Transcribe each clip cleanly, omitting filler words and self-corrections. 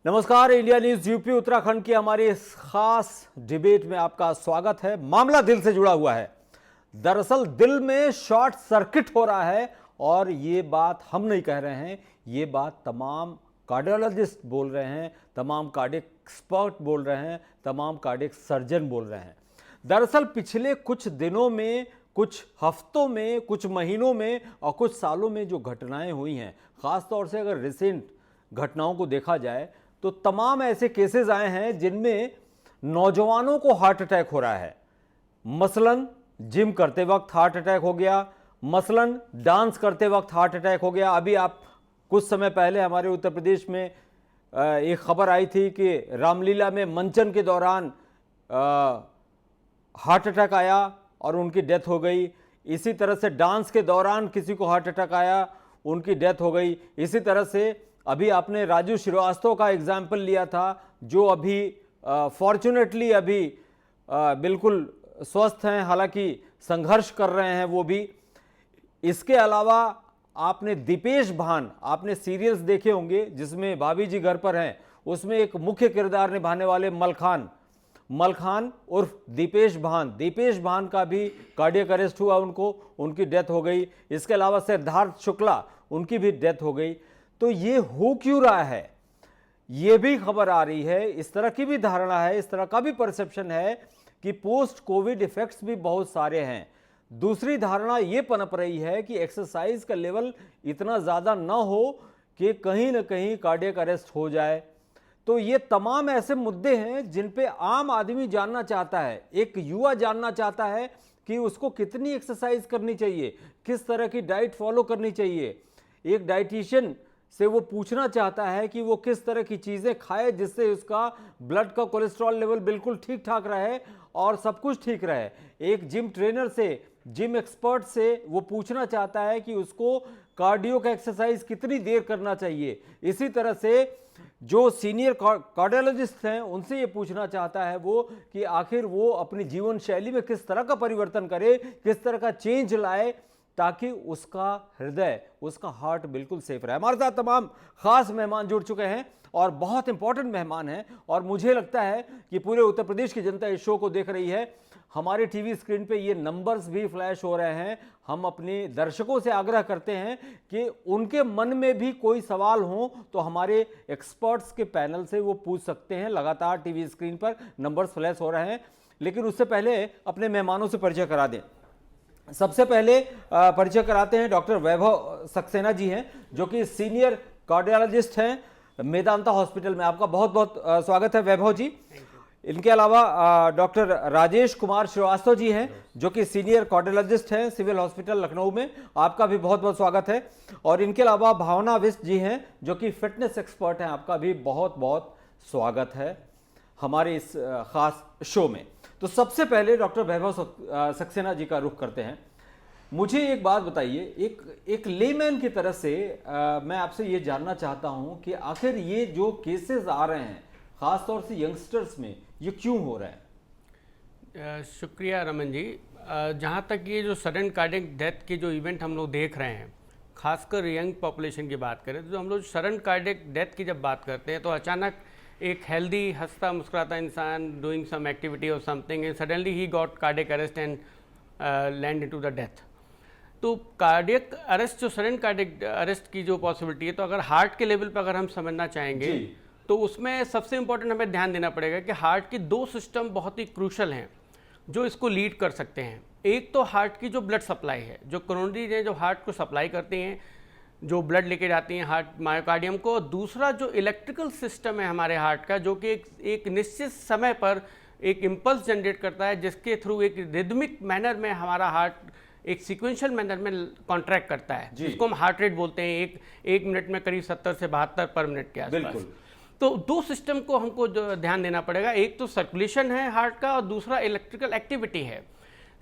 नमस्कार, India news UP Uttarakhand की हमारी इस खास डिबेट में आपका स्वागत है। मामला दिल से जुड़ा हुआ है। दरअसल दिल में शॉर्ट सर्किट हो रहा है और ये बात हम नहीं कह रहे हैं, ये बात तमाम कार्डियोलॉजिस्ट बोल रहे हैं, तमाम कार्डियक एक्सपर्ट बोल रहे हैं, तमाम कार्डियक सर्जन बोल रहे हैं। दरअसल पिछले कुछ दिनों में, कुछ हफ्तों में, कुछ महीनों में और कुछ सालों में जो घटनाएं हुई हैं, खासतौर से अगर रिसेंट घटनाओं को देखा जाए तो तमाम ऐसे केसेस आए हैं जिनमें नौजवानों को हार्ट अटैक हो रहा है। मसलन जिम करते वक्त हार्ट अटैक हो गया, मसलन डांस करते वक्त हार्ट अटैक हो गया। अभी आप कुछ समय पहले हमारे उत्तर प्रदेश में एक खबर आई थी कि रामलीला में मंचन के दौरान हार्ट अटैक आया और उनकी डेथ हो गई। इसी तरह से डांस के दौरान किसी को हार्ट अटैक आया, उनकी डेथ हो गई। इसी तरह से अभी आपने राजू श्रीवास्तव का एग्जाम्पल लिया था, जो अभी फॉर्चुनेटली अभी बिल्कुल स्वस्थ हैं, हालांकि संघर्ष कर रहे हैं वो भी। इसके अलावा आपने दीपेश भान, आपने सीरियल्स देखे होंगे जिसमें भाभी जी घर पर हैं, उसमें एक मुख्य किरदार निभाने वाले मलखान उर्फ दीपेश भान का भी कार्डियक अरेस्ट हुआ, उनकी डेथ हो गई। इसके अलावा सिद्धार्थ शुक्ला, उनकी भी डेथ हो गई। तो ये हो क्यों रहा है, ये भी खबर आ रही है। इस तरह की भी धारणा है, इस तरह का भी परसेप्शन है कि पोस्ट कोविड इफेक्ट्स भी बहुत सारे हैं। दूसरी धारणा ये पनप रही है कि एक्सरसाइज का लेवल इतना ज़्यादा ना हो कि कहीं ना कहीं कार्डियक अरेस्ट हो जाए। तो ये तमाम ऐसे मुद्दे हैं जिन पे आम आदमी जानना चाहता है, एक युवा जानना चाहता है कि उसको कितनी एक्सरसाइज करनी चाहिए, किस तरह की डाइट फॉलो करनी चाहिए। एक डाइटिशियन से वो पूछना चाहता है कि वो किस तरह की चीज़ें खाए जिससे उसका ब्लड का कोलेस्ट्रॉल लेवल बिल्कुल ठीक ठाक रहे और सब कुछ ठीक रहे। एक जिम ट्रेनर से, जिम एक्सपर्ट से वो पूछना चाहता है कि उसको कार्डियो का एक्सरसाइज कितनी देर करना चाहिए। इसी तरह से जो सीनियर कार्डियोलॉजिस्ट हैं उनसे ये पूछना चाहता है वो कि आखिर वो अपनी जीवन शैली में किस तरह का परिवर्तन करे, किस तरह का चेंज लाए ताकि उसका हृदय, उसका हार्ट बिल्कुल सेफ रहे। हमारे साथ तमाम खास मेहमान जुड़ चुके हैं और बहुत इंपॉर्टेंट मेहमान हैं और मुझे लगता है कि पूरे उत्तर प्रदेश की जनता इस शो को देख रही है। हमारे टीवी स्क्रीन पे ये नंबर्स भी फ्लैश हो रहे हैं। हम अपने दर्शकों से आग्रह करते हैं कि उनके मन में भी कोई सवाल हो तो हमारे एक्सपर्ट्स के पैनल से वो पूछ सकते हैं। लगातार टीवी स्क्रीन पर नंबर्स फ्लैश हो रहे हैं, लेकिन उससे पहले अपने मेहमानों से परिचय करा दें। सबसे पहले परिचय कराते हैं, डॉक्टर वैभव सक्सेना जी हैं जो कि सीनियर कार्डियोलॉजिस्ट हैं मेदांता हॉस्पिटल में। आपका बहुत बहुत स्वागत है वैभव जी। इनके अलावा डॉक्टर राजेश कुमार श्रीवास्तव जी हैं जो कि सीनियर कार्डियोलॉजिस्ट हैं सिविल हॉस्पिटल लखनऊ में। आपका भी बहुत बहुत स्वागत है। और इनके अलावा भावना विष्ट जी हैं जो कि फिटनेस एक्सपर्ट हैं। आपका भी बहुत बहुत स्वागत है हमारे इस खास शो में। तो सबसे पहले डॉक्टर वैभव सक्सेना जी का रुख करते हैं। मुझे एक बात बताइए, एक लेमैन की तरह से मैं आपसे ये जानना चाहता हूं कि आखिर ये जो केसेस आ रहे हैं खासतौर से यंगस्टर्स में, ये क्यों हो रहा है? शुक्रिया रमन जी। जहाँ तक ये जो सडन कार्डियक डेथ के जो इवेंट हम लोग देख रहे हैं, खासकर यंग पॉपुलेशन की बात करें तो हम लोग सडन कार्डियक डेथ की जब बात करते हैं तो अचानक एक हेल्दी हंसता मुस्कुराता इंसान डूइंग सम एक्टिविटी और something and suddenly he got cardiac arrest and land into the death. तो कार्डियक अरेस्ट, जो सडन कार्डियक अरेस्ट की जो पॉसिबिलिटी है, तो अगर हार्ट के लेवल पर अगर हम समझना चाहेंगे तो उसमें सबसे इंपॉर्टेंट हमें ध्यान देना पड़ेगा कि हार्ट के दो सिस्टम बहुत ही क्रूशल हैं जो इसको लीड कर सकते हैं। एक तो हार्ट की जो ब्लड सप्लाई है, जो कोरोनरीज हैं जो हार्ट को सप्लाई करती हैं, जो ब्लड लेके जाती हैं हार्ट मायोकार्डियम को। दूसरा जो इलेक्ट्रिकल सिस्टम है हमारे हार्ट का, जो कि एक निश्चित समय पर एक इम्पल्स जनरेट करता है जिसके थ्रू एक रिदमिक मैनर में हमारा हार्ट एक सीक्वेंशियल मैनर में कॉन्ट्रैक्ट करता है, जिसको हम हार्ट रेट बोलते हैं। एक मिनट में करीब 70 से 72 पर मिनट के आसपास। तो दो सिस्टम को हमको जो ध्यान देना पड़ेगा, एक तो सर्कुलेशन है हार्ट का और दूसरा इलेक्ट्रिकल एक्टिविटी है।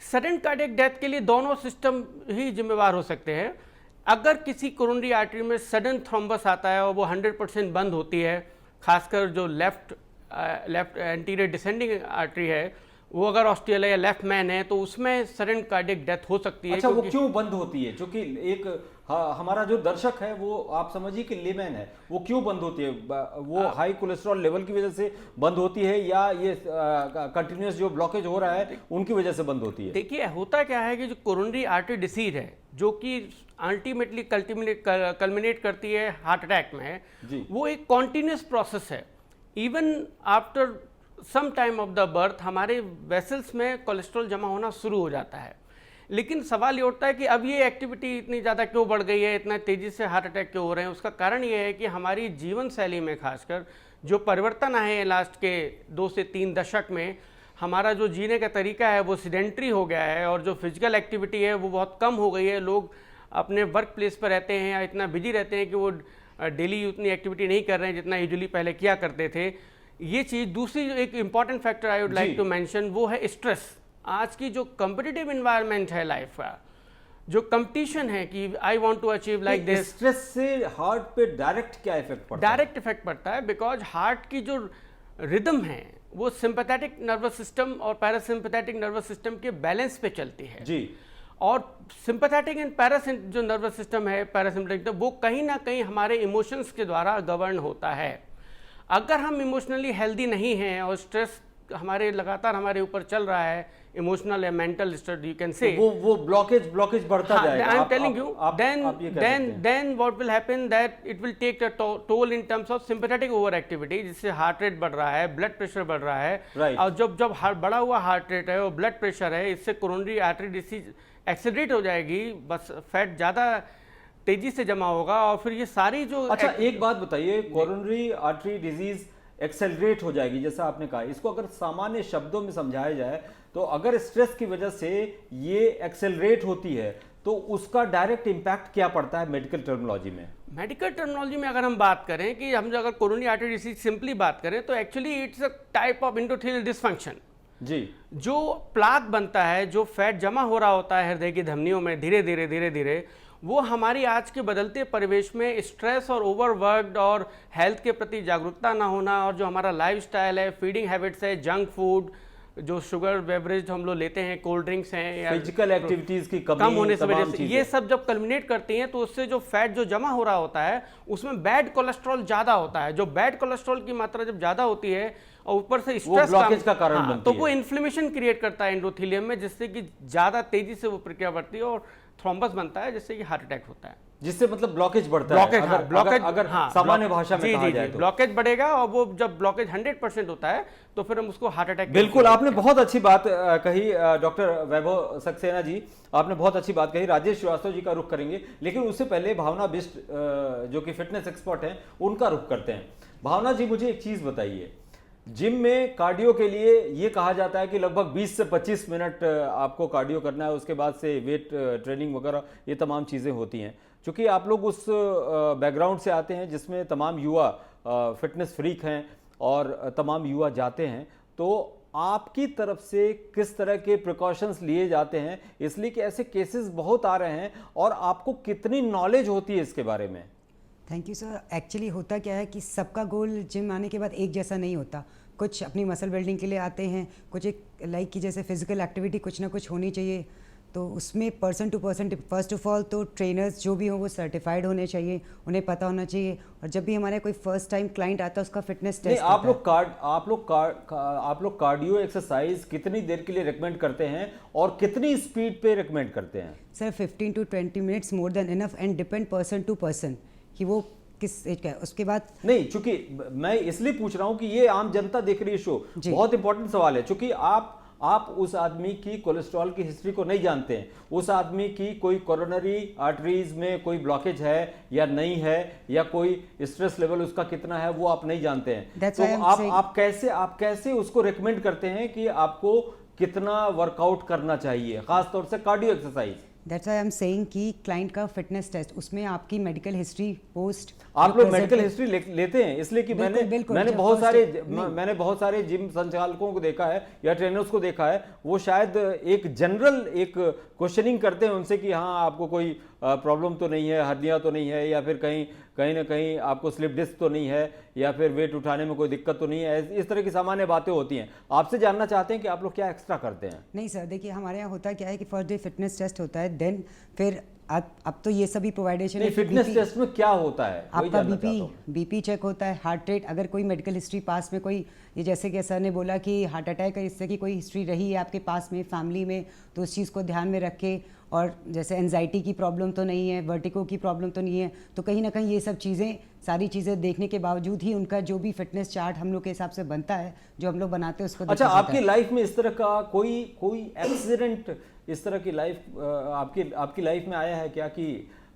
सडन कार्डियक डेथ के लिए दोनों सिस्टम ही जिम्मेवार हो सकते हैं। अगर किसी कोरोनरी आर्टरी में सडन थ्रोम्बस आता है और वो 100% बंद होती है, खासकर जो लेफ्ट एंटीरियर डिसेंडिंग आर्टरी है वो अगर ऑस्ट्रेलिया या लेफ्ट मैन है तो उसमें सडन कार्डियक डेथ हो सकती है। अच्छा, वो क्यों बंद होती है? क्योंकि एक हमारा जो दर्शक है वो आप समझिए कि लेमैन है, वो क्यों बंद होती है? वो हाई कोलेस्ट्रॉल लेवल की वजह से बंद होती है या ये कंटिन्यूस जो ब्लॉकेज हो रहा है उनकी वजह से बंद होती है? देखिए, होता क्या है कि जो कोरोनरी आर्टरी डिसीज है जो कि अल्टीमेटली कल्मिनेट करती है हार्ट अटैक में, वो एक कॉन्टिन्यूस प्रोसेस है। Even after some time of the birth हमारे वेसल्स में कोलेस्ट्रॉल जमा होना शुरू हो जाता है। लेकिन सवाल ये उठता है कि अब ये एक्टिविटी इतनी ज़्यादा क्यों बढ़ गई है, इतना तेज़ी से हार्ट अटैक क्यों हो रहे हैं? उसका कारण ये है कि हमारी जीवन शैली में खासकर जो परिवर्तन आए हैं लास्ट के 2 से 3 दशक में, हमारा जो जीने का तरीका है वो सीडेंट्री हो गया है और जो फिजिकल एक्टिविटी है वो बहुत कम हो गई है। लोग अपने वर्क प्लेस पर रहते हैं या इतना बिजी रहते हैं कि वो डेली उतनी एक्टिविटी नहीं कर रहे हैं जितना यूजुअली पहले किया करते थे। ये चीज़। दूसरी जो एक important factor I would like to mention वो है स्ट्रेस। आज की जो कॉम्पिटिटिव इन्वायरमेंट है लाइफ का, जो कंपटीशन है कि I want to achieve like this, stress से हार्ट पे डायरेक्ट क्या इफेक्ट पड़ता है? डायरेक्ट इफेक्ट पड़ता है बिकॉज हार्ट की जो रिदम है वो सिंपैथेटिक नर्वस सिस्टम और पैरासिम्पैथेटिक नर्वस सिस्टम के बैलेंस पे चलती है जी। और सिंपैथेटिक एंड पैरासिम्पैथेटिक जो नर्वस सिस्टम है, पैरासिम्पैथेटिक, वो कहीं ना कहीं हमारे इमोशंस के द्वारा गवर्न होता है। अगर हम इमोशनली हेल्दी नहीं हैं और स्ट्रेस हमारे लगातार हमारे ऊपर चल रहा है, इमोशनल या mental stress you can say, वो ब्लॉकेज बढ़ता जाएगा। I am telling you, then what will happen that it will take a toll in terms of sympathetic over activity, जिससे हार्ट रेट बढ़ रहा है, ब्लड प्रेशर बढ़ रहा है। और जब बढ़ा हुआ हार्ट रेट है और ब्लड प्रेशर है, इससे कोरोनरी आर्टरी डिसीज एक्सेलरेट हो जाएगी, बस फैट ज़्यादा तेजी से जमा होगा और फिर ये सारी जो। अच्छा, एक बात बताइए, कोरोनरी आर्टरी डिजीज एक्सेलरेट हो जाएगी जैसा आपने कहा, इसको अगर सामान्य शब्दों में समझाया जाए तो अगर स्ट्रेस की वजह से ये एक्सेलरेट होती है तो उसका डायरेक्ट इंपैक्ट क्या पड़ता है मेडिकल टर्मिनोलॉजी में? मेडिकल टर्मिनोलॉजी में अगर हम बात करें कि हम अगर कोरोनरी आर्टरी डिसीज सिंपली बात करें तो actually it's a type of endothelial dysfunction जी। जो प्लाक बनता है, जो फैट जमा हो रहा होता है हृदय की धमनियों में धीरे धीरे, वो हमारी आज के बदलते परिवेश में स्ट्रेस और ओवरवर्कड और हेल्थ के प्रति जागरूकता ना होना और जो हमारा लाइफस्टाइल है, फीडिंग हैबिट्स है, जंक फूड, जो शुगर बेवरेज हम लोग लेते हैं, कोल्ड ड्रिंक्स हैं, या फिजिकल एक्टिविटीज की कम होने से वजह से, ये सब जब कल्मिनेट करती हैं तो उससे जो फैट जो जमा हो रहा होता है उसमें बैड कोलेस्ट्रॉल ज़्यादा होता है। जो बैड कोलेस्ट्रॉल की मात्रा जब ज़्यादा होती है और ऊपर से स्ट्रेस का कारण बनती तो वो इन्फ्लेमेशन क्रिएट करता है एंडोथेलियम में, जिससे कि ज़्यादा तेजी से वो प्रक्रिया बढ़ती है और थ्रोम्बस बनता है, जिससे कि हार्ट अटैक होता है, जिससे मतलब ब्लॉकेज बढ़ता है। अगर सामान्य भाषा में कहा जाए तो ब्लॉकेज बढ़ेगा और वो जब ब्लॉकेज 100% होता है तो फिर हम उसको हार्ट अटैक। बिल्कुल, आपने बहुत अच्छी बात कही डॉक्टर वैभव सक्सेना जी, आपने बहुत अच्छी बात कही। राजेश श्रीवास्तव जी का रुख करेंगे, लेकिन उससे पहले भावना बिष्ट जो कि फिटनेस एक्सपर्ट हैं उनका रुख करते हैं। भावना जी, मुझे एक चीज बताइए, जिम में कार्डियो के लिए ये कहा जाता है कि लगभग 20 से 25 मिनट आपको कार्डियो करना है, उसके बाद से वेट ट्रेनिंग वगैरह ये तमाम चीज़ें होती हैं। क्योंकि आप लोग उस बैकग्राउंड से आते हैं जिसमें तमाम युवा फिटनेस फ्रीक हैं और तमाम युवा जाते हैं, तो आपकी तरफ से किस तरह के प्रिकॉशंस लिए जाते हैं, इसलिए कि ऐसे केसेस बहुत आ रहे हैं, और आपको कितनी नॉलेज होती है इसके बारे में? Thank you sir. एक्चुअली होता क्या है कि सबका गोल जिम आने के बाद एक जैसा नहीं होता। कुछ अपनी मसल बिल्डिंग के लिए आते हैं, कुछ एक लाइक की जैसे फिजिकल एक्टिविटी कुछ ना कुछ होनी चाहिए, तो उसमें person to person, first of all तो ट्रेनर्स जो भी हों वो सर्टिफाइड होने चाहिए, उन्हें पता होना चाहिए। और जब भी हमारे कोई फर्स्ट टाइम क्लाइंट आता है उसका फिटनेस टेस्ट आप लोग कार्डियो एक्सरसाइज कितनी देर के लिए रिकमेंड करते हैं और कितनी स्पीड पे रिकमेंड करते हैं? Sir 15 to 20 minutes more than enough and depend person to person कि वो किस एज का है। उसके बाद नहीं, चूंकि मैं इसलिए पूछ रहा हूं कि ये आम जनता देख रही है शो, बहुत इंपॉर्टेंट सवाल है, चूंकि आप उस आदमी की कोलेस्ट्रॉल की हिस्ट्री को नहीं जानते हैं, उस आदमी की कोई कोरोनरी आर्टरीज में कोई ब्लॉकेज है या नहीं है, या कोई स्ट्रेस लेवल उसका कितना है वो आप नहीं जानते हैं, तो आप कैसे उसको रिकमेंड करते हैं कि आपको कितना वर्कआउट करना चाहिए, खासतौर से cardio exercise? That's why I am saying कि क्लाइंट का फिटनेस टेस्ट, उसमें आपकी मेडिकल हिस्ट्री पोस्ट, आप लोग मेडिकल हिस्ट्री लेते हैं, इसलिए कि बिल्कुल, मैंने जब बहुत सारे जिम संचालकों को देखा है या ट्रेनर्स को देखा है, वो शायद एक जनरल एक क्वेश्चनिंग करते हैं उनसे कि हाँ आपको कोई प्रॉब्लम तो नहीं है, हर्निया तो नहीं है, या फिर कहीं ना कहीं आपको स्लिप डिस्क तो नहीं है, या फिर वेट उठाने में कोई दिक्कत तो नहीं है। इस तरह की सामान्य बातें होती हैं। आपसे जानना चाहते हैं कि आप लोग क्या एक्स्ट्रा करते हैं। नहीं सर, देखिए हमारे यहाँ होता क्या है कि फर्स्ट डे फिटनेस टेस्ट होता है, देन फिर अब तो ये सभी प्रोवाइडेशन है। फिटनेस टेस्ट में क्या होता है? आपका बीपी चेक होता है, हार्ट रेट, अगर कोई मेडिकल हिस्ट्री पास में कोई, ये जैसे कि सर ने बोला कि हार्ट अटैक है, इससे की कोई हिस्ट्री रही है आपके पास में फैमिली में, तो उस चीज़ को ध्यान में रख के, और जैसे एंजाइटी की प्रॉब्लम तो नहीं है, वर्टिको की प्रॉब्लम तो नहीं है, तो कहीं ना कहीं ये सब चीज़ें, सारी चीज़ें देखने के बावजूद ही उनका जो भी फिटनेस चार्ट हम लोग के हिसाब से बनता है, जो हम लोग बनाते हैं उसको। अच्छा, आपकी लाइफ में इस तरह का कोई एक्सीडेंट इस तरह की लाइफ आपकी लाइफ में आया है क्या कि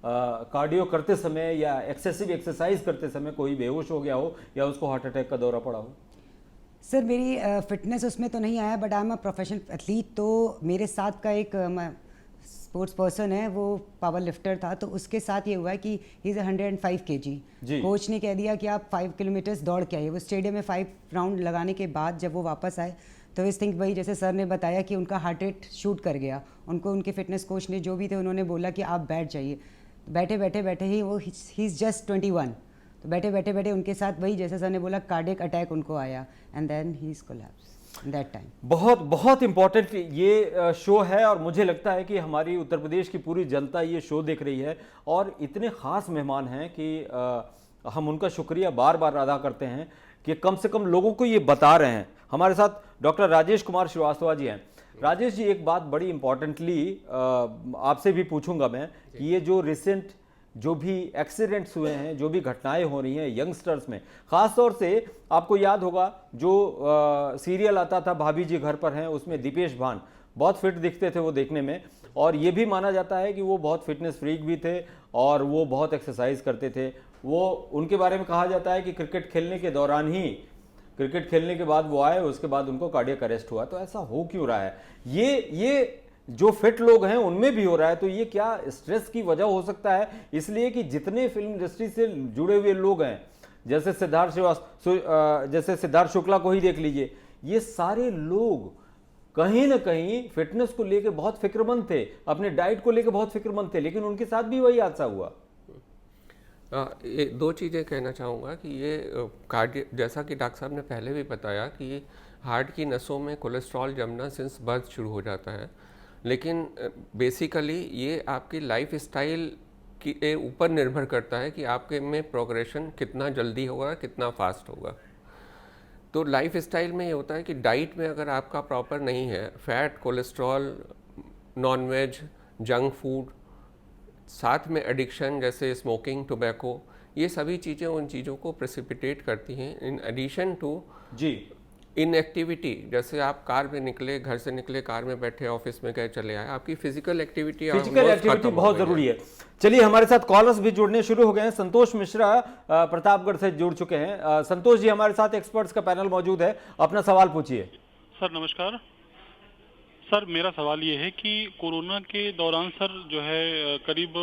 कार्डियो करते समय या एक्सेसिव एक्सरसाइज करते समय कोई बेहोश हो गया हो या उसको हार्ट अटैक का दौरा पड़ा हो? सर मेरी फिटनेस उसमें तो नहीं आया, but I am a professional athlete, तो मेरे साथ का एक स्पोर्ट्स पर्सन है, वो पावर लिफ्टर था, तो उसके साथ ये हुआ है कि ही इज़ 105 kg। कोच ने कह दिया कि आप 5 किलोमीटर्स दौड़ के आइए। वो स्टेडियम में 5 राउंड लगाने के बाद जब वो वापस आए, तो इस थिंक वही जैसे सर ने बताया कि उनका हार्ट रेट शूट कर गया। उनको उनके फिटनेस कोच ने जो भी थे उन्होंने बोला कि आप बैठ जाइए। बैठे ही वो, ही इज़ जस्ट 21, तो बैठे उनके साथ वही जैसे सर ने बोला कार्डियक अटैक उनको आया, and then he is collapse in that time. बहुत इंपॉर्टेंट ये शो है, और मुझे लगता है कि हमारी उत्तर प्रदेश की पूरी जनता ये शो देख रही है, और इतने ख़ास मेहमान हैं कि हम उनका शुक्रिया बार बार अदा करते हैं कि कम से कम लोगों को ये बता रहे हैं। हमारे साथ डॉक्टर राजेश कुमार श्रीवास्तव जी हैं। राजेश जी, एक बात बड़ी इंपॉर्टेंटली आपसे भी पूछूंगा मैं कि ये जो रिसेंट जो भी एक्सीडेंट्स हुए हैं, जो भी घटनाएं हो रही हैं यंगस्टर्स में, ख़ास तौर से आपको याद होगा जो सीरियल आता था भाभी जी घर पर हैं, उसमें दीपेश भान बहुत फिट दिखते थे वो देखने में, और ये भी माना जाता है कि वो बहुत फिटनेस फ्रीक भी थे और वो बहुत एक्सरसाइज करते थे। वो उनके बारे में कहा जाता है कि क्रिकेट खेलने के दौरान ही, क्रिकेट खेलने के बाद वो आए, उसके बाद उनको कार्डियक अरेस्ट हुआ। तो ऐसा हो क्यों रहा है? ये जो फिट लोग हैं उनमें भी हो रहा है, तो ये क्या स्ट्रेस की वजह हो सकता है? इसलिए कि जितने फिल्म इंडस्ट्री से जुड़े हुए लोग हैं, जैसे सिद्धार्थ शुक्ला को ही देख लीजिए, ये सारे लोग कहीं ना कहीं फिटनेस को लेकर बहुत फिक्रमंद थे, अपने डाइट को लेकर बहुत फिक्रमंद थे, लेकिन उनके साथ भी वही हादसा हुआ। ये दो चीज़ें कहना चाहूँगा कि ये कार्डियक, जैसा कि डॉक्टर साहब ने पहले भी बताया कि हार्ट की नसों में कोलेस्ट्रॉल जमना सिंस बर्थ शुरू हो जाता है, लेकिन बेसिकली ये आपकी लाइफ स्टाइल के ऊपर निर्भर करता है कि आपके में प्रोग्रेशन कितना जल्दी होगा, कितना फास्ट होगा। तो लाइफ स्टाइल में ये होता है कि डाइट में अगर आपका प्रॉपर नहीं है, fat, cholesterol, nonveg, junk food, साथ में एडिक्शन जैसे स्मोकिंग, टोबैको, ये सभी चीज़ें उन चीज़ों को प्रेसिपिटेट करती हैं। इन एडिशन टू इनएक्टिविटी, जैसे आप कार में निकले, घर से निकले, कार में बैठे, ऑफिस में गए, चले आए, आपकी फिजिकल एक्टिविटी बहुत जरूरी है। चलिए, हमारे साथ कॉलर्स भी जुड़ने शुरू हो गए हैं। संतोष मिश्रा प्रतापगढ़ से जुड़ चुके हैं। संतोष जी, हमारे साथ एक्सपर्ट्स का पैनल मौजूद है, अपना सवाल पूछिए। सर नमस्कार। सर मेरा सवाल ये है कि कोरोना के दौरान सर जो है करीब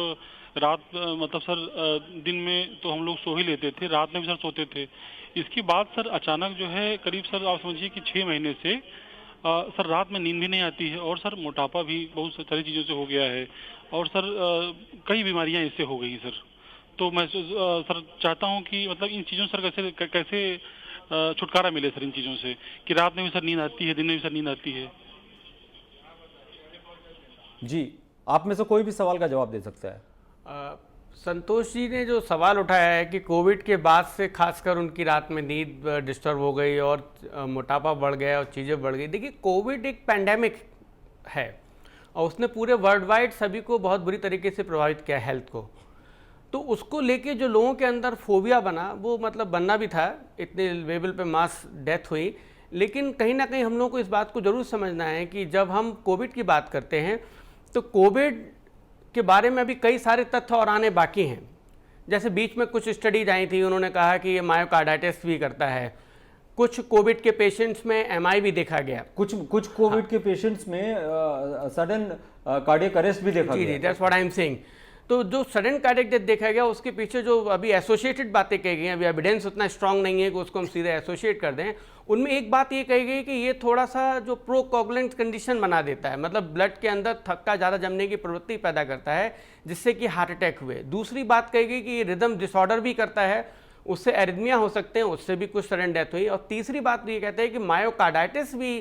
रात, मतलब सर दिन में तो हम लोग सो ही लेते थे, रात में भी सर सोते थे। इसके बाद सर अचानक जो है करीब सर आप समझिए कि 6 महीने से सर रात में नींद भी नहीं आती है, और सर मोटापा भी बहुत सारी चीज़ों से हो गया है, और सर कई बीमारियां इससे हो गई सर। तो मैं सर चाहता हूं कि मतलब इन चीज़ों से कैसे छुटकारा मिले सर इन चीज़ों से, कि रात में भी सर नींद आती है, दिन में भी सर नींद आती है। जी, आप में से कोई भी सवाल का जवाब दे सकता है। संतोष जी ने जो सवाल उठाया है कि कोविड के बाद से खासकर उनकी रात में नींद डिस्टर्ब हो गई और मोटापा बढ़ गया और चीज़ें बढ़ गई। देखिए, कोविड एक पैंडेमिक है और उसने पूरे वर्ल्ड वाइड सभी को बहुत बुरी तरीके से प्रभावित किया हेल्थ को। तो उसको लेके जो लोगों के अंदर फोबिया बना, वो मतलब बनना भी था, इतने लेवल पे मास डेथ हुई। लेकिन कहीं ना कहीं हम लोगों को इस बात को ज़रूर समझना है कि जब हम कोविड की बात करते हैं तो कोविड के बारे में अभी कई सारे तथ्य और आने बाकी हैं। जैसे बीच में कुछ स्टडीज आई थी, उन्होंने कहा कि ये मायोकार्डाइटिस भी करता है, कुछ कोविड के पेशेंट्स में एमआई भी देखा गया। कुछ कोविड के पेशेंट्स में सडन कार्डियक अरेस्ट भी देखा जी गया। जी, that's what I am saying. तो जो सडन कार्डियक डेथ देखा गया उसके पीछे जो अभी एसोसिएटेड बातें कही गई, अभी एविडेंस उतना स्ट्रांग नहीं है कि उसको हम सीधे एसोसिएट कर दें। उनमें एक बात ये कही गई कि ये थोड़ा सा जो प्रोकोगुलेंट कंडीशन बना देता है, मतलब ब्लड के अंदर थक्का ज़्यादा जमने की प्रवृत्ति पैदा करता है जिससे कि हार्ट अटैक हुए। दूसरी बात कही गई कि ये रिदम डिसऑर्डर भी करता है, उससे एरिथमिया हो सकते हैं, उससे भी कुछ सडन डेथ हुई। और तीसरी बात ये कहते हैं कि मायोकार्डाइटिस भी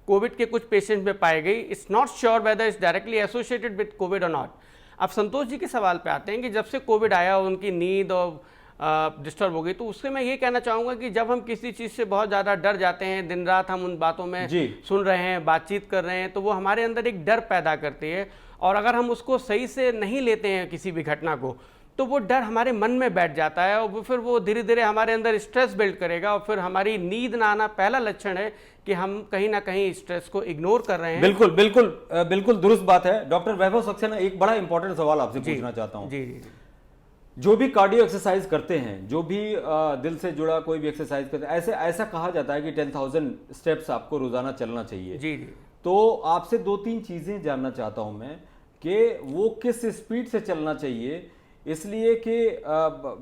कोविड के कुछ पेशेंट में पाई गई। It's not sure whether it's directly associated with Covid और नॉट। अब संतोष जी के सवाल पे आते हैं कि जब से कोविड आया उनकी नींद और डिस्टर्ब हो गई, तो उससे मैं ये कहना चाहूँगा कि जब हम किसी चीज़ से बहुत ज़्यादा डर जाते हैं, दिन रात हम उन बातों में सुन रहे हैं, बातचीत कर रहे हैं, तो वो हमारे अंदर एक डर पैदा करती है। और अगर हम उसको सही से नहीं लेते हैं किसी भी घटना को, तो वो डर हमारे मन में बैठ जाता है और फिर वो धीरे धीरे हमारे अंदर स्ट्रेस बिल्ड करेगा और फिर हमारी नींद ना आना पहला लक्षण है कि हम कहीं ना कहीं स्ट्रेस को इग्नोर कर रहे हैं। बिल्कुल बिल्कुल बिल्कुल दुरुस्त बात है। डॉक्टर वैभव सक्सेना, एक बड़ा इंपॉर्टेंट सवाल आपसे पूछना चाहता हूं। जी जी जी। जो भी कार्डियो एक्सरसाइज करते हैं, जो भी दिल से जुड़ा कोई भी एक्सरसाइज करते हैं, ऐसा कहा जाता है कि 10,000 स्टेप्स आपको रोजाना चलना चाहिए। जी जी। तो आपसे 2-3 चीजें जानना चाहता हूं मैं कि वो किस स्पीड से चलना चाहिए, इसलिए कि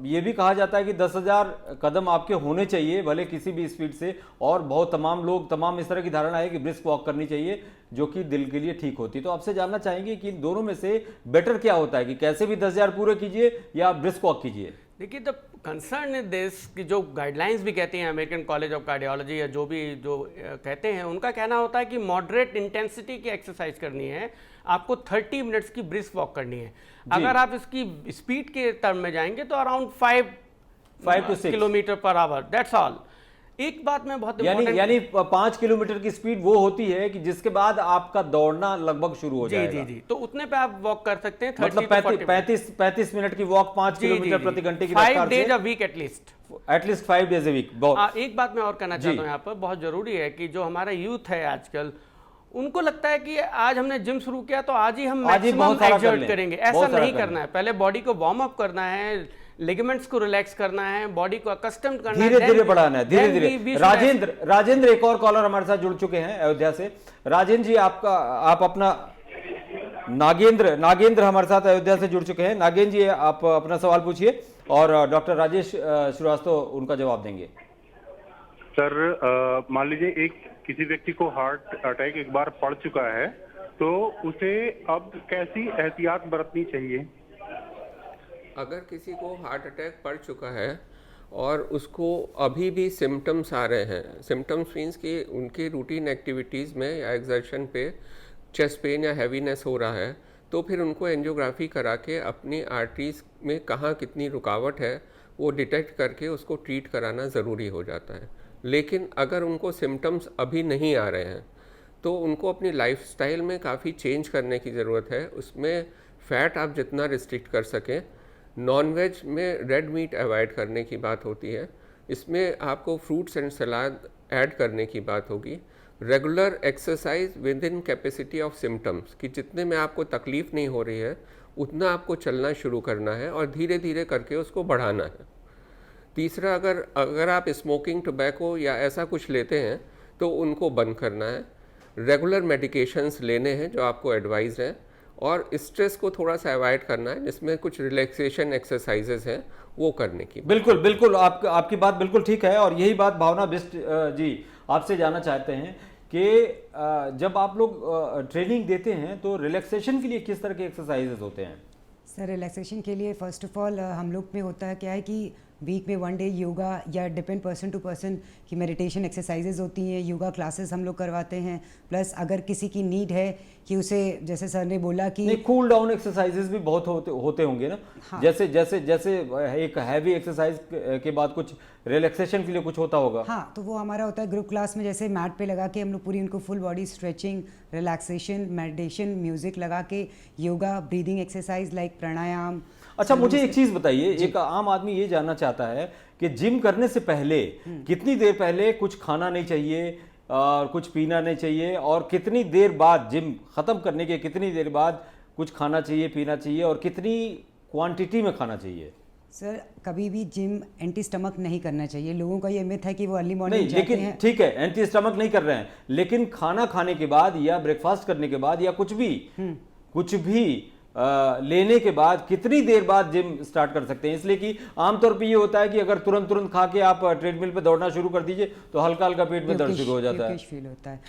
ये भी कहा जाता है कि 10,000 कदम आपके होने चाहिए भले किसी भी स्पीड से, और बहुत तमाम इस तरह की धारणा है कि ब्रिस्क वॉक करनी चाहिए जो कि दिल के लिए ठीक होती है। तो आपसे जानना चाहेंगे कि इन दोनों में से बेटर क्या होता है, कि कैसे भी 10,000 पूरे कीजिए या ब्रिस्क वॉक कीजिए? देखिए, द कंसर्न इन दिस कि जो गाइडलाइंस भी कहती हैं अमेरिकन कॉलेज ऑफ कार्डियोलॉजी या जो कहते हैं, उनका कहना होता है कि मॉडरेट इंटेंसिटी की एक्सरसाइज करनी है, आपको 30 मिनट्स की ब्रिस्क वॉक करनी है। अगर आप इसकी स्पीड के टर्म में जाएंगे तो around 5 to 6 kilometre per hour, that's all. एक बात में बहुत यानी 5 किलोमीटर की स्पीड वो होती है कि जिसके बाद आपका दौड़ना लगभग शुरू हो जाएगा। जी जी, तो उतने पे आप वॉक कर सकते हैं। मतलब 35 मिनट की वॉक 5 किलोमीटर प्रति घंटे की 5 days a week at least 5 days a week। बहुत एक बात मैं और कहना चाहता हूँ यहाँ पर, बहुत जरूरी है कि जो हमारा यूथ है आजकल, उनको लगता है कि आज हमने जिम शुरू किया तो आज ही हम मैक्सिमम एक्सर्ट करेंगे। ऐसा नहीं करना है। पहले बॉडी को वार्म अप करना है, लिगामेंट्स को रिलैक्स करना है, बॉडी को अकस्टम करना है, धीरे धीरे बढ़ाना है, धीरे धीरे। राजेंद्र एक और कॉलर हमारे साथ जुड़ चुके हैं अयोध्या से। राजेंद्र जी, आप अपना नागेंद्र हमारे साथ अयोध्या से जुड़ चुके हैं। नागेंद्र जी, आप अपना सवाल पूछिए और डॉक्टर राजेश श्रीवास्तव उनका जवाब देंगे। सर, मान लीजिए किसी व्यक्ति को हार्ट अटैक एक बार पड़ चुका है, तो उसे अब कैसी एहतियात बरतनी चाहिए? अगर किसी को हार्ट अटैक पड़ चुका है और उसको अभी भी सिम्टम्स आ रहे हैं, सिम्टम्स मीन्स कि उनकी रूटीन एक्टिविटीज़ में या एक्सर्शन पे चेस्ट पेन या हैवीनेस हो रहा है, तो फिर उनको एंजियोग्राफी करा के अपनी आर्टरीज में कहाँ कितनी रुकावट है वो डिटेक्ट करके उसको ट्रीट कराना ज़रूरी हो जाता है। लेकिन अगर उनको सिम्टम्स अभी नहीं आ रहे हैं तो उनको अपनी लाइफस्टाइल में काफ़ी चेंज करने की ज़रूरत है। उसमें फ़ैट आप जितना रिस्ट्रिक्ट कर सकें, नॉन-वेज में रेड मीट अवॉइड करने की बात होती है, इसमें आपको फ्रूट्स एंड सलाद ऐड करने की बात होगी। Regular exercise with in capacity of symptoms, कि जितने में आपको तकलीफ़ नहीं हो रही है उतना आपको चलना शुरू करना है और धीरे धीरे करके उसको बढ़ाना है। तीसरा, अगर आप स्मोकिंग, टोबैको या ऐसा कुछ लेते हैं तो उनको बंद करना है। रेगुलर मेडिकेशंस लेने हैं जो आपको एडवाइज हैं, और स्ट्रेस को थोड़ा सा अवॉइड करना है, जिसमें कुछ रिलैक्सेशन एक्सरसाइजेस हैं वो करने की। बिल्कुल आपकी बात बिल्कुल ठीक है। और यही बात भावना बिष्ट जी आपसे जानना चाहते हैं कि जब आप लोग ट्रेनिंग देते हैं तो रिलैक्सेशन के लिए किस तरह के एक्सरसाइजेस होते हैं? सर, रिलैक्सेशन के लिए फर्स्ट ऑफ ऑल हम लोग में होता है क्या है कि वीक में 1 डे योगा या डिपेंड पर्सन टू पर्सन की मेडिटेशन एक्सरसाइजेज होती हैं, योगा क्लासेस हम लोग करवाते हैं। प्लस अगर किसी की नीड है कि उसे, जैसे सर ने बोला कि कूल डाउन एक्सरसाइजेज भी बहुत होते होंगे ना। हाँ। जैसे एक हैवी एक्सरसाइज के बाद कुछ रिलैक्सेशन के लिए कुछ होता होगा। हाँ, तो वो हमारा होता है ग्रुप क्लास में, जैसे मैट पे लगा के हम लोग पूरी उनको full body stretching, relaxation, meditation, music लगा के, योगा, ब्रीदिंग एक्सरसाइज लाइक प्राणायाम। अच्छा, मुझे एक चीज बताइए, एक आम आदमी ये जानना चाहता है कि जिम करने से पहले कितनी देर पहले कुछ खाना नहीं चाहिए और कुछ पीना नहीं चाहिए, और कितनी देर बाद जिम खत्म करने के कितनी देर बाद कुछ खाना चाहिए, पीना चाहिए, और कितनी क्वांटिटी में खाना चाहिए? सर कभी भी जिम एंटी स्टमक नहीं करना चाहिए। लोगों का ये मिथ है कि वो अर्ली नहीं, मॉर्निंग जाते लेकिन हैं। ठीक है, एंटी स्टमक नहीं कर रहे हैं, लेकिन खाना खाने के बाद या ब्रेकफास्ट करने के बाद या कुछ भी लेने के बाद कितनी देर बाद जिम स्टार्ट कर सकते हैं? इसलिए कि आमतौर पे ये होता है कि अगर तुरंत खा के आप ट्रेडमिल पे दौड़ना शुरू कर दीजिए तो हल्का हल्का पेट में दर्द शुरू हो जाता है। फील होता है।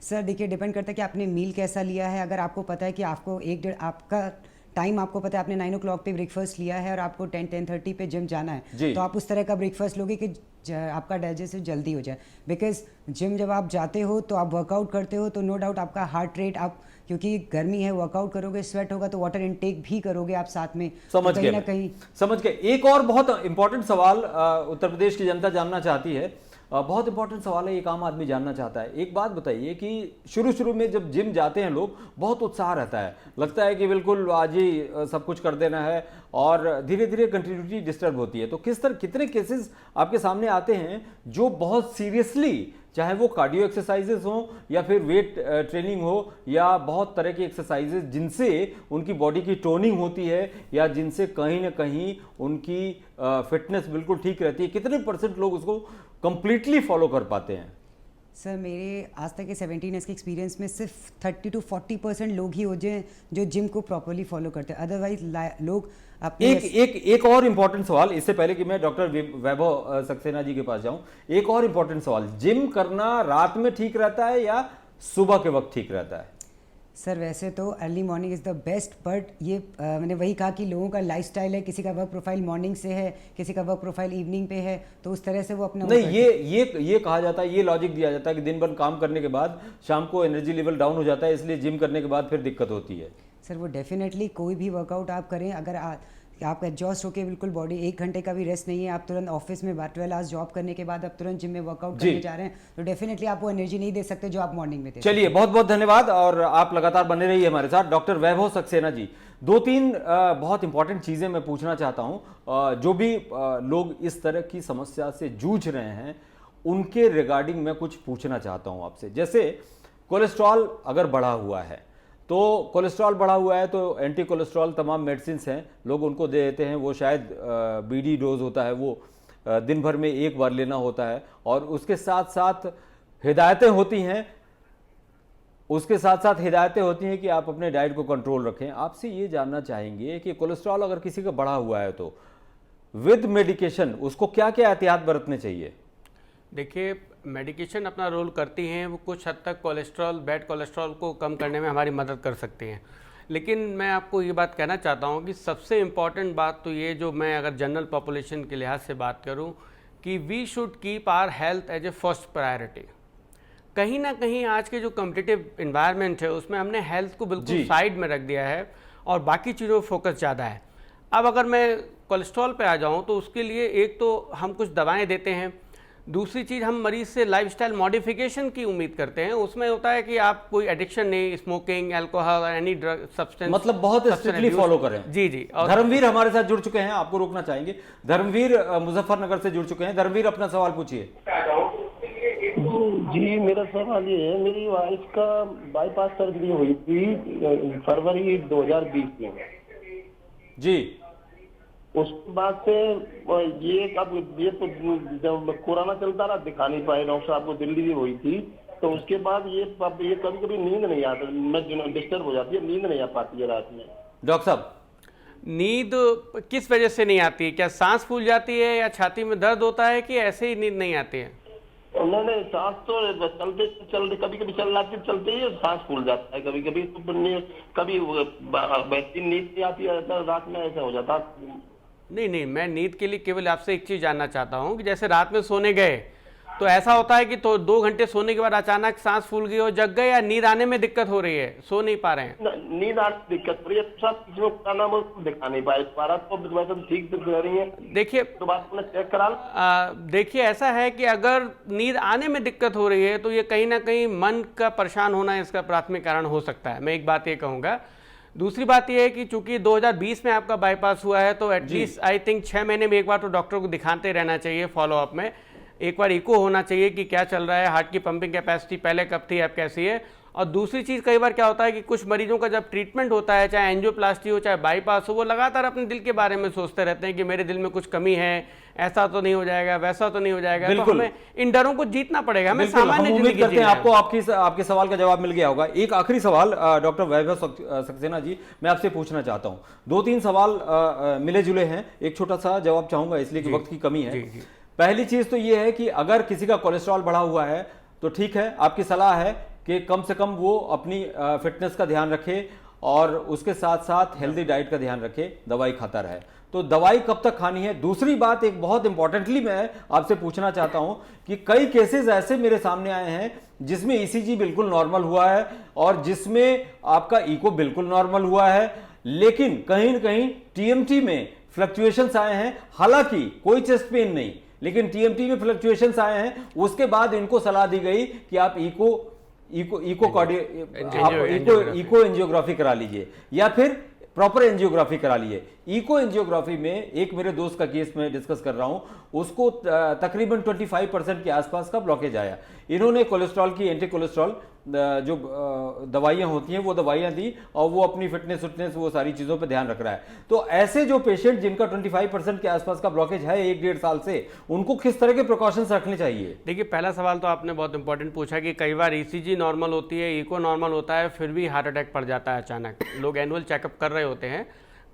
सर देखिए, डिपेंड करता है कि आपने मील कैसा लिया है। अगर आपको पता है कि आपको आपका टाइम आपको पता है, आपने 9 o'clock पे ब्रेकफास्ट लिया है और आपको 10-10:30 पे जिम जाना है, तो आप उस तरह का ब्रेकफास्ट लोगे कि आपका डाइजेशन जल्दी हो जाए। बिकॉज जिम जब आप जाते हो तो आप वर्कआउट करते हो तो नो डाउट आपका हार्ट रेट, आप क्योंकि गर्मी है वर्कआउट करोगे, स्वेट होगा, तो वाटर इनटेक भी करोगे आप साथ में। समझ तो गए, कहीं ना कहीं समझ गए। एक और बहुत इंपॉर्टेंट सवाल उत्तर प्रदेश की जनता जानना चाहती है, बहुत इंपॉर्टेंट सवाल है, एक आम आदमी जानना चाहता है। एक बात बताइए कि शुरू में जब जिम जाते हैं लोग, बहुत उत्साह रहता है, लगता है कि बिल्कुल आज ही सब कुछ कर देना है, और धीरे धीरे कंटिन्यूटी डिस्टर्ब होती है। तो कितने केसेस आपके सामने आते हैं जो बहुत सीरियसली, चाहे वो कार्डियो एक्सरसाइजेस हो या फिर वेट ट्रेनिंग हो या बहुत तरह की एक्सरसाइजेस जिनसे उनकी बॉडी की टोनिंग होती है या जिनसे कहीं ना कहीं उनकी फिटनेस बिल्कुल ठीक रहती है, कितने % लोग उसको कंप्लीटली फॉलो कर पाते हैं? सर मेरे आज तक के 17 ईयर्स के एक्सपीरियंस में सिर्फ 30 to 40% लोग ही हो जाए जो जिम को प्रॉपर्ली फॉलो करते हैं। अदरवाइज लोग अपने एक और इंपॉर्टेंट सवाल, इससे पहले कि मैं डॉक्टर वैभव सक्सेना जी के पास जाऊं, एक और इंपॉर्टेंट सवाल, जिम करना रात में ठीक रहता है या सुबह के वक्त ठीक रहता है? सर वैसे तो early morning is the best, but ये मैंने वही कहा कि लोगों का लाइफस्टाइल है, किसी का वर्क प्रोफाइल मॉर्निंग से है, किसी का वर्क प्रोफाइल इवनिंग पे है, तो उस तरह से वो अपना नहीं, ये कहा जाता है, ये लॉजिक दिया जाता है कि दिन भर काम करने के बाद शाम को एनर्जी लेवल डाउन हो जाता है, इसलिए जिम करने के बाद फिर दिक्कत होती है। सर वो डेफिनेटली कोई भी वर्कआउट आप करें, अगर आप एडजस्ट होकर बिल्कुल बॉडी 1 घंटे का भी रेस्ट नहीं है, आप तुरंत ऑफिस में 12 आवर्स जॉब करने के बाद आप तुरंत जिम में वर्कआउट करने जा रहे हैं, तो डेफिनेटली आप वो एनर्जी नहीं दे सकते जो आप मॉर्निंग में दे। चलिए, बहुत बहुत धन्यवाद, और आप लगातार बने रहिए हमारे साथ। डॉक्टर वैभव सक्सेना जी, 2-3 बहुत इंपॉर्टेंट चीज़ें मैं पूछना चाहता हूँ। जो भी लोग इस तरह की समस्या से जूझ रहे हैं उनके रिगार्डिंग मैं कुछ पूछना चाहता हूँ आपसे। जैसे कोलेस्ट्रॉल अगर बढ़ा हुआ है, तो कोलेस्ट्रॉल बढ़ा हुआ है तो एंटी कोलेस्ट्रॉल तमाम मेडिसिन हैं, लोग उनको दे देते हैं। वो शायद बीडी डोज होता है, वो दिन भर में एक बार लेना होता है, और उसके साथ साथ हिदायतें होती हैं कि आप अपने डाइट को कंट्रोल रखें। आपसे ये जानना चाहेंगे कि कोलेस्ट्रॉल अगर किसी का बढ़ा हुआ है तो विद मेडिकेशन उसको क्या क्या एहतियात बरतने चाहिए? देखिए, मेडिकेशन अपना रोल करती हैं, वो कुछ हद तक कोलेस्ट्रॉल, बैड कोलेस्ट्रॉल को कम करने में हमारी मदद कर सकती हैं। लेकिन मैं आपको ये बात कहना चाहता हूँ कि सबसे इम्पॉर्टेंट बात तो ये, जो मैं अगर जनरल पॉपुलेशन के लिहाज से बात करूँ, कि we should keep our health as a first priority. कहीं ना कहीं आज के जो कॉम्पिटिटिव इन्वायरमेंट है उसमें हमने हेल्थ को बिल्कुल साइड में रख दिया है और बाकी चीज़ों पर फोकस ज़्यादा है। अब अगर मैं कोलेस्ट्रॉल पे आ जाऊँ तो उसके लिए एक तो हम कुछ दवाएं देते हैं, दूसरी चीज़ हम मरीज से लाइफस्टाइल मॉडिफिकेशन की उम्मीद करते हैं। उसमें होता है कि आप कोई एडिक्शन नहीं, smoking, alcohol, any drug substance, मतलब बहुत स्ट्रिक्टली फॉलो करें। जी। और धर्मवीर हमारे साथ जुड़ चुके हैं, आपको रोकना चाहेंगे। धर्मवीर मुजफ्फरनगर से जुड़ चुके हैं। धर्मवीर, अपना सवाल पूछिए। जी, मेरा सवाल ये है, मेरी वाइफ का बाईपास सर्जरी हुई थी फरवरी 2020 में जी। उसके बाद से ये तो जब कोरोना चलता रहा दिखा नहीं पाए डॉक्टर साहब को, दिल्ली भी हुई थी, तो उसके बाद ये कभी कभी नींद नहीं आता, मैं डिस्टर्ब हो जाती है, नींद नहीं आ पाती है रात में। डॉक्टर साहब, नींद किस वजह से नहीं आती है? क्या सांस फूल जाती है या छाती में दर्द होता है कि ऐसे ही नींद नहीं आती है? नहीं, सांस तो चलते कभी कभी चलते ही सांस फूल जाता है, कभी कभी वैसी नींद नहीं आती है, रात में ऐसा हो जाता है। नहीं, मैं नींद के लिए केवल आपसे एक चीज़ जानना चाहता हूँ कि जैसे रात में सोने गए तो ऐसा होता है कि तो 2 घंटे सोने के बाद अचानक सांस फूल गई और जग गए, या नींद आने में दिक्कत हो रही है, सो नहीं पा रहे हैं? नींद आने में दिक्कत हो रही है, सब दिखा नहीं पाए, तो वैसे ठीक दिख रही है। देखिए, तो बात चेक करा। देखिए, ऐसा है कि अगर नींद आने में दिक्कत हो रही है तो ये कहीं ना कहीं मन का परेशान होना इसका प्राथमिक कारण हो सकता है। मैं एक बात ये कहूँगा। दूसरी बात यह है कि चूंकि 2020 में आपका बाईपास हुआ है तो एटलीस्ट आई थिंक 6 महीने में एक बार तो डॉक्टर को दिखाते रहना चाहिए। फॉलोअप में एक बार इको होना चाहिए कि क्या चल रहा है, हार्ट की पंपिंग कैपेसिटी पहले कब थी, अब कैसी है, और दूसरी चीज़ कई बार क्या होता है कि कुछ मरीजों का जब ट्रीटमेंट होता है, चाहे एंजियोप्लास्टी हो चाहे बाईपास हो, वो लगातार अपने दिल के बारे में सोचते रहते हैं कि मेरे दिल में कुछ कमी है, ऐसा तो नहीं हो जाएगा, वैसा तो नहीं हो जाएगा। तो हमें इन डरों को जीतना पड़ेगा, हमें सामान्य उम्मीद जिंदगी करते हैं जीना है। आपको आपके सवाल का जवाब मिल गया होगा। एक आखिरी सवाल डॉक्टर वैभव सक्सेना जी, मैं आपसे पूछना चाहता हूं। 2-3 सवाल मिले जुले हैं, एक छोटा सा जवाब चाहूंगा इसलिए कि वक्त की कमी है। पहली चीज तो ये है कि अगर किसी का कोलेस्ट्रॉल बढ़ा हुआ है तो ठीक है, आपकी सलाह है कि कम से कम वो अपनी फिटनेस का ध्यान रखे और उसके साथ साथ हेल्दी डाइट का ध्यान रखे, दवाई खाता रहे। तो दवाई कब तक खानी है? दूसरी बात एक बहुत इंपॉर्टेंटली मैं आपसे पूछना चाहता हूं कि कई केसेस ऐसे मेरे सामने आए हैं जिसमें ईसीजी बिल्कुल नॉर्मल हुआ है और जिसमें आपका इको बिल्कुल नॉर्मल हुआ है, लेकिन कहीं न कहीं टीएमटी में फ्लक्चुएशंस आए हैं। हालांकि कोई चेस्ट पेन नहीं, लेकिन टीएमटी में फ्लक्चुएशंस आए हैं। उसके बाद इनको सलाह दी गई कि आप इको एंजियोग्राफी करा लीजिए या फिर प्रॉपर एंजियोग्राफी करा लीजिए। इको एंजियोग्राफी में एक मेरे दोस्त का केस मैं डिस्कस कर रहा हूं, उसको तकरीबन 25% के आसपास का ब्लॉकेज आया। इन्होंने कोलेस्ट्रॉल की एंटी कोलेस्ट्रॉल जो दवाइयां होती हैं वो दवाइयां दी और वो अपनी फिटनेस वो सारी चीजों पे ध्यान रख रहा है। तो ऐसे जो पेशेंट जिनका 25% के आसपास का ब्लॉकेज है 1-1.5 साल से, उनको किस तरह के प्रिकॉशंस रखने चाहिए? देखिए, पहला सवाल तो आपने बहुत इंपॉर्टेंट पूछा कि कई बार ईसीजी नॉर्मल होती है, इको नॉर्मल होता है, फिर भी हार्ट अटैक पड़ जाता है अचानक। लोग एनुअल चेकअप कर रहे होते हैं,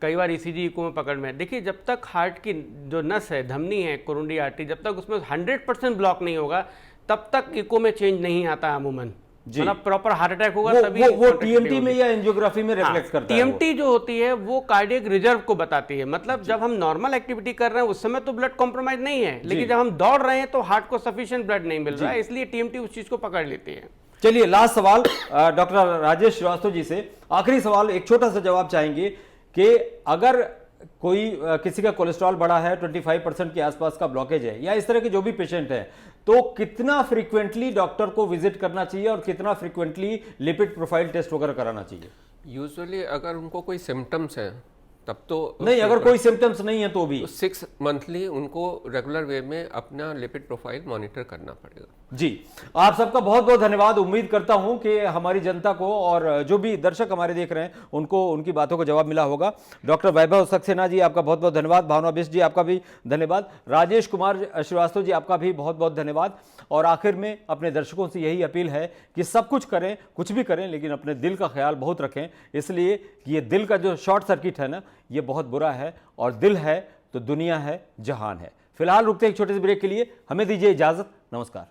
कई बार ईसीजी इको में पकड़ में। देखिए, जब तक हार्ट की जो नस है, धमनी है, कोरोनरी आर्टरी, जब तक उसमें 100% ब्लॉक नहीं होगा तब तक इको में चेंज नहीं आता अमूमन। मतलब प्रॉपर हार्ट अटैक होगा तभी वो टीएमटी में या एंजियोग्राफी में रिफ्लेक्ट करता है। टीएमटी जो होती है वो कार्डियक रिजर्व को बताती है। मतलब जब हम नॉर्मल एक्टिविटी कर रहे हैं उस समय तो ब्लड कॉम्प्रोमाइज नहीं है, लेकिन जब हम दौड़ रहे हैं तो हार्ट को सफिशिएंट ब्लड नहीं मिल रहा है, इसलिए टीएमटी उस चीज को पकड़ लेती है। चलिए, लास्ट सवाल डॉक्टर राजेश श्रीवास्तव जी से, आखिरी सवाल, एक छोटा सा जवाब चाहेंगे कि अगर कोई किसी का कोलेस्ट्रॉल बढ़ा है, 25% के आसपास का ब्लॉकेज है, या इस तरह के जो भी पेशेंट है, तो कितना फ्रीक्वेंटली डॉक्टर को विजिट करना चाहिए और कितना फ्रीक्वेंटली लिपिड प्रोफाइल टेस्ट वगैरह कराना चाहिए? यूजुअली अगर उनको कोई सिम्टम्स हैं तब तो नहीं, अगर कोई सिम्टम्स नहीं है तो भी 6 मंथली उनको रेगुलर वे में अपना लिपिड प्रोफाइल मॉनिटर करना पड़ेगा। जी, आप सबका बहुत बहुत धन्यवाद। उम्मीद करता हूं कि हमारी जनता को और जो भी दर्शक हमारे देख रहे हैं उनको उनकी बातों को जवाब मिला होगा। डॉक्टर वैभव सक्सेना जी, आपका बहुत बहुत धन्यवाद। भावना बिष्ट जी, आपका भी धन्यवाद। राजेश कुमार श्रीवास्तव जी, आपका भी बहुत बहुत धन्यवाद। और आखिर में अपने दर्शकों से यही अपील है कि सब कुछ करें, कुछ भी करें, लेकिन अपने दिल का ख्याल बहुत रखें, इसलिए कि ये दिल का जो शॉर्ट सर्किट है ना, ये बहुत बुरा है, और दिल है तो दुनिया है, जहान है। फिलहाल रुकते हैं एक छोटे से ब्रेक के लिए, हमें दीजिए इजाजत। नमस्कार।